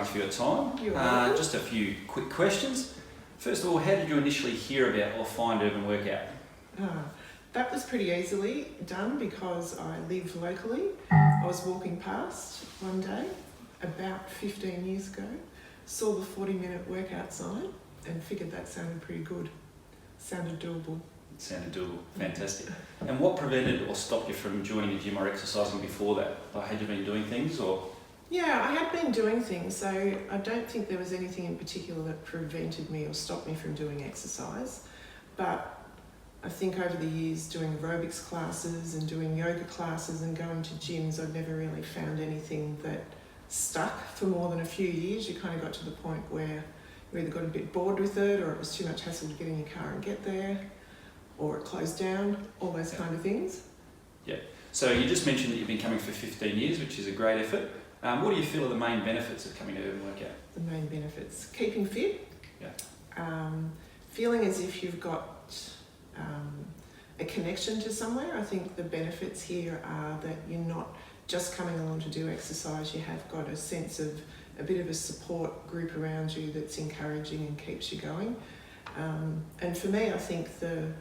much for your time. You're welcome. Just a few quick questions. First of all, how did you initially hear about or find Urban Workout? That was pretty easily done because I live locally. I was walking past one day about 15 years ago, saw the 40-minute workout sign and figured that sounded pretty good. Sounded doable. It sounded doable. Fantastic. And what prevented or stopped you from joining a gym or exercising before that? Like, had you been doing things or? Yeah, I had been doing things, so I don't think there was anything in particular that prevented me or stopped me from doing exercise. But I think over the years doing aerobics classes and doing yoga classes and going to gyms, I'd never really found anything that stuck for more than a few years. You kind of got to the point where you either got a bit bored with it, or it was too much hassle to get in your car and get there, or it closed down, all those kind of things. Yeah. So you just mentioned that you've been coming for 15 years, which is a great effort. What do you feel are the main benefits of coming to Urban Workout? The main benefits: keeping fit, Yeah. Feeling as if you've got a connection to somewhere. I think the benefits here are that you're not just coming along to do exercise, you have got a sense of a bit of a support group around you that's encouraging and keeps you going. And for me, I think the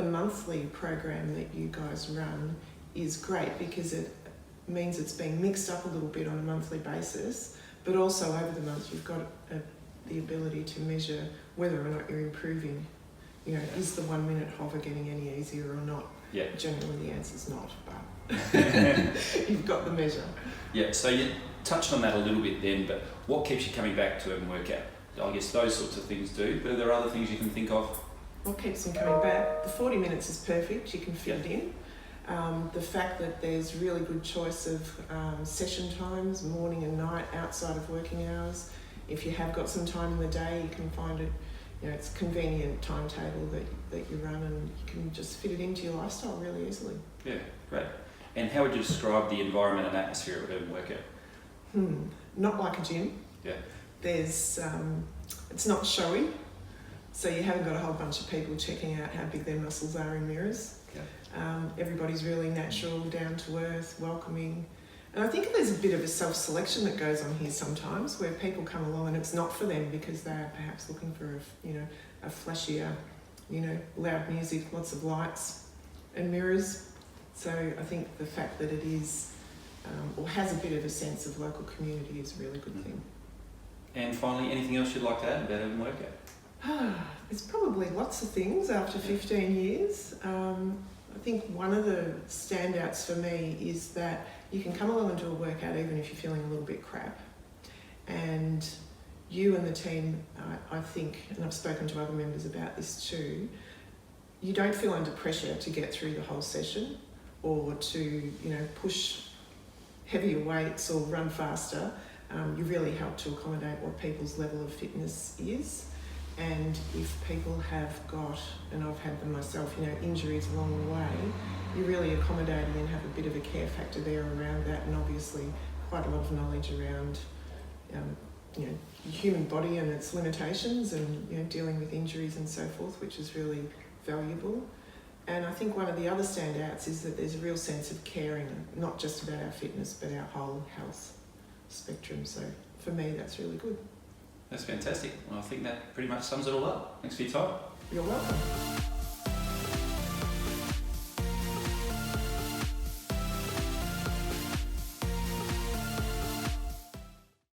monthly program that you guys run is great because it means it's being mixed up a little bit on a monthly basis, but also over the month you've got the ability to measure whether or not you're improving. You know, is the 1 minute hover getting any easier or not? Yeah. Generally the answer's not, but you've got the measure. Yeah, so you touched on that a little bit then, but what keeps you coming back to Urban Workout? I guess those sorts of things do, but are there other things you can think of? What keeps them coming back? The 40 minutes is perfect, you can fit it in. The fact that there's really good choice of session times, morning and night, outside of working hours. If you have got some time in the day, you can find it, you know, it's a convenient timetable that you run, and you can just fit it into your lifestyle really easily. Yeah, great. And how would you describe the environment and atmosphere of Urban Workout? Not like a gym. Yeah. There's, it's not showy, so you haven't got a whole bunch of people checking out how big their muscles are in mirrors. Yeah. Everybody's really natural, down to earth, welcoming. And I think there's a bit of a self-selection that goes on here sometimes, where people come along and it's not for them because they are perhaps looking for a flashier, loud music, lots of lights and mirrors. So I think the fact that it is, or has a bit of a sense of local community is a really good thing. And finally, anything else you'd like to add about Urban Workout? There's probably lots of things after 15 years. I think one of the standouts for me is that you can come along and do a workout even if you're feeling a little bit crap. And you and the team, I think, and I've spoken to other members about this too, you don't feel under pressure to get through the whole session or to, push heavier weights or run faster. You really help to accommodate what people's level of fitness is. And if people have got, and I've had them myself, injuries along the way, you're really accommodating and have a bit of a care factor there around that, and obviously quite a lot of knowledge around the human body and its limitations and dealing with injuries and so forth, which is really valuable. And I think one of the other standouts is that there's a real sense of caring, not just about our fitness, but our whole health spectrum. So for me, that's really good. That's fantastic. Well, I think that pretty much sums it all up. Thanks for your time. You're welcome.